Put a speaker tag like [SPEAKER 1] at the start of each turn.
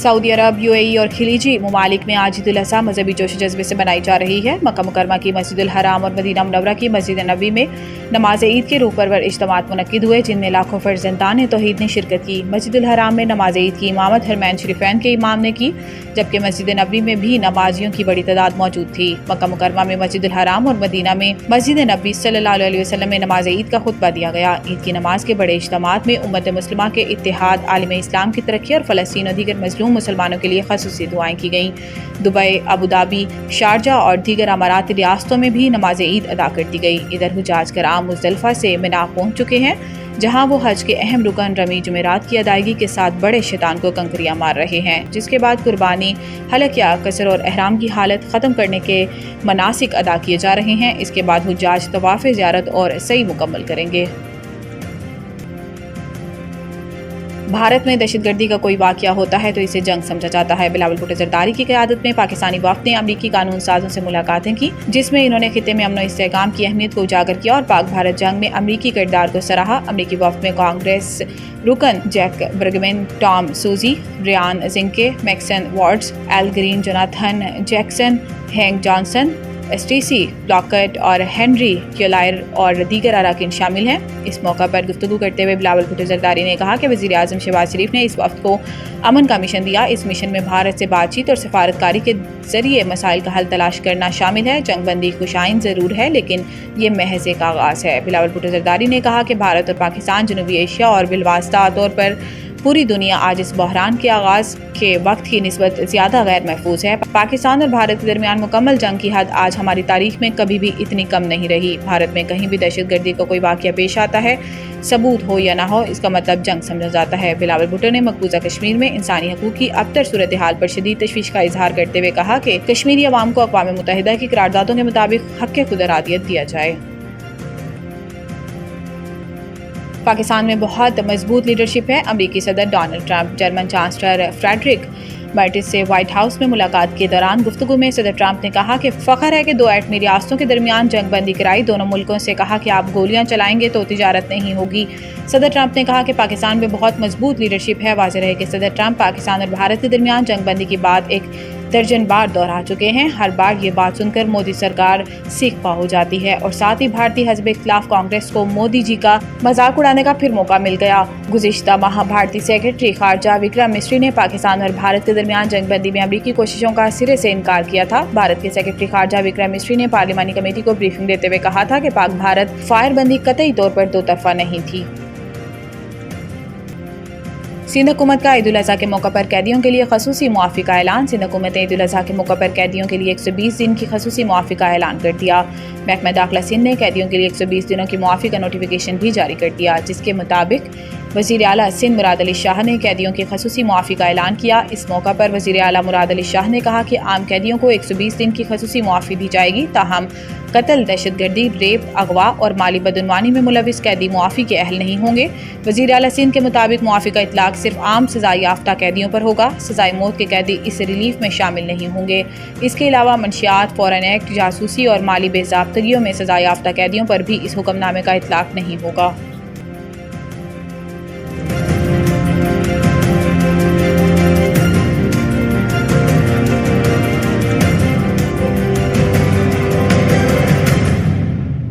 [SPEAKER 1] سعودی عرب، UAE اور خلیجی ممالک میں آج عید الاضحیٰ مذہبی جوش و جذبے سے منائی جا رہی ہے۔ مکہ مکرمہ کی مسجد الحرام اور مدینہ منورہ کی مسجد نبوی میں نماز عید کے روح پرور اجتماعات منعقد ہوئے، جن میں لاکھوں فرزندان توحید نے شرکت کی۔ مسجد الحرام میں نماز عید کی امامت حرمین شریفین کے امام نے کی، جبکہ مسجد نبوی میں بھی نمازیوں کی بڑی تعداد موجود تھی۔ مکہ مکرمہ میں مسجد الحرام اور مدینہ میں مسجد نبوی صلی اللہ علیہ وسلم میں نماز عید کا خطبہ دیا گیا۔ عید کی نماز کے بڑے اجتماعات میں امت مسلمہ کے اتحاد، عالم اسلام کی ترقی اور فلسطین اور دیگر مظلوم مسلمانوں کے لیے خصوصی دعائیں کی گئیں۔ دبئی، ابوظہبی، شارجہ اور دیگر اماراتی ریاستوں میں بھی نماز عید ادا کر دی گئی۔ ادھر حجاج کرام مزدلفہ سے منا پہنچ چکے ہیں، جہاں وہ حج کے اہم رکن رمی جمعرات کی ادائیگی کے ساتھ بڑے شیطان کو کنکریاں مار رہے ہیں، جس کے بعد قربانی، حلق یا قصر اور احرام کی حالت ختم کرنے کے مناسک ادا کیے جا رہے ہیں۔ اس کے بعد حجاج طواف زیارت اور سعی مکمل کریں گے۔ بھارت میں دہشت گردی کا کوئی واقعہ ہوتا ہے تو اسے جنگ سمجھا جاتا ہے۔ بلاول بھٹو زرداری کی قیادت میں پاکستانی وفد نے امریکی قانون سازوں سے ملاقاتیں کی، جس میں انہوں نے خطے میں امن و استحکام کی اہمیت کو اجاگر کیا اور پاک بھارت جنگ میں امریکی کردار کو سراہا۔ امریکی وفد میں کانگریس رکن Jack Bergman, Tom Suozzi, Ryan Zinke, Maxine وارڈز، Al Green, Jonathan Jackson, Hank Johnson, Stacey Plaskett اور ہنری کیولائر اور دیگر اراکین شامل ہیں۔ اس موقع پر گفتگو کرتے ہوئے بلاول بھٹو زرداری نے کہا کہ وزیر اعظم شہباز شریف نے اس وفد کو امن کا مشن دیا۔ اس مشن میں بھارت سے بات چیت اور سفارتکاری کے ذریعے مسائل کا حل تلاش کرنا شامل ہے۔ جنگ بندی خوشائن ضرور ہے، لیکن یہ محض ایک آغاز ہے۔ بلاول بھٹو زرداری نے کہا کہ بھارت اور پاکستان جنوبی ایشیا اور بالواسطہ طور پر پوری دنیا آج اس بحران کے آغاز کے وقت کی نسبت زیادہ غیر محفوظ ہے۔ پاکستان اور بھارت کے درمیان مکمل جنگ کی حد آج ہماری تاریخ میں کبھی بھی اتنی کم نہیں رہی۔ بھارت میں کہیں بھی دہشت گردی کا کوئی واقعہ پیش آتا ہے، ثبوت ہو یا نہ ہو، اس کا مطلب جنگ سمجھا جاتا ہے۔ بلاول بھٹو نے مقبوضہ کشمیر میں انسانی حقوق کی ابتر صورتحال پر شدید تشویش کا اظہار کرتے ہوئے کہا کہ کشمیری عوام کو اقوام متحدہ کی قراردادوں کے مطابق حق خود ارادیت دیا جائے۔ پاکستان میں بہت مضبوط لیڈرشپ ہے۔ امریکی صدر Donald Trump German chancellor Friedrich Merz سے وائٹ ہاؤس میں ملاقات کے دوران گفتگو میں صدر ٹرمپ نے کہا کہ فخر ہے کہ دو ایٹمی ریاستوں کے درمیان جنگ بندی کرائی۔ دونوں ملکوں سے کہا کہ آپ گولیاں چلائیں گے تو تجارت نہیں ہوگی۔ صدر ٹرمپ نے کہا کہ پاکستان میں بہت مضبوط لیڈرشپ ہے۔ واضح رہے کہ صدر ٹرمپ پاکستان اور بھارت کے درمیان جنگ بندی کی بات ایک درجن بار دہرا چکے ہیں۔ ہر بار یہ بات سن کر مودی سرکار سیکھ پا ہو جاتی ہے اور ساتھ ہی بھارتی حزب اختلاف کانگریس کو مودی جی کا مذاق اڑانے کا پھر موقع مل گیا۔ گزشتہ ماہ بھارتی سیکرٹری خارجہ وکرم مسری نے پاکستان اور بھارت کے درمیان جنگ بندی میں امریکی کوششوں کا سرے سے انکار کیا تھا۔ بھارت کے سیکرٹری خارجہ وکرم مسری نے پارلیمانی کمیٹی کو بریفنگ دیتے ہوئے کہا تھا کہ پاک بھارت فائر بندی قطعی طور پر دو طرفہ نہیں تھی۔ سندھ حکومت کا عید الاضحیٰ کے موقع پر قیدیوں کے لیے خصوصی معافی کا اعلان۔ سندھ حکومت نے عید الاضحیٰ کے موقع پر قیدیوں کے لیے 120 دن کی خصوصی معافی کا اعلان کر دیا۔ محکمہ داخلہ سندھ نے قیدیوں کے لیے 120 دنوں کی معافی کا نوٹیفیکیشن بھی جاری کر دیا، جس کے مطابق وزیر اعلیٰ سندھ مراد علی شاہ نے قیدیوں کی خصوصی معافی کا اعلان کیا۔ اس موقع پر وزیر اعلیٰ مراد علی شاہ نے کہا کہ عام قیدیوں کو 120 دن کی خصوصی معافی دی جائے گی، تاہم قتل، دہشت گردی، ریپ، اغوا اور مالی بدعنوانی میں ملوث قیدی معافی کے اہل نہیں ہوں گے۔ وزیر اعلیٰ سندھ کے مطابق معافی کا اطلاق صرف عام سزائے یافتہ قیدیوں پر ہوگا۔ سزائے موت کے قیدی اس ریلیف میں شامل نہیں ہوں گے۔ اس کے علاوہ منشیات، فورن ایکٹ، جاسوسی اور مالی بے ضابطگیوں میں سزا یافتہ قیدیوں پر بھی اس حکم نامے کا اطلاق نہیں ہوگا۔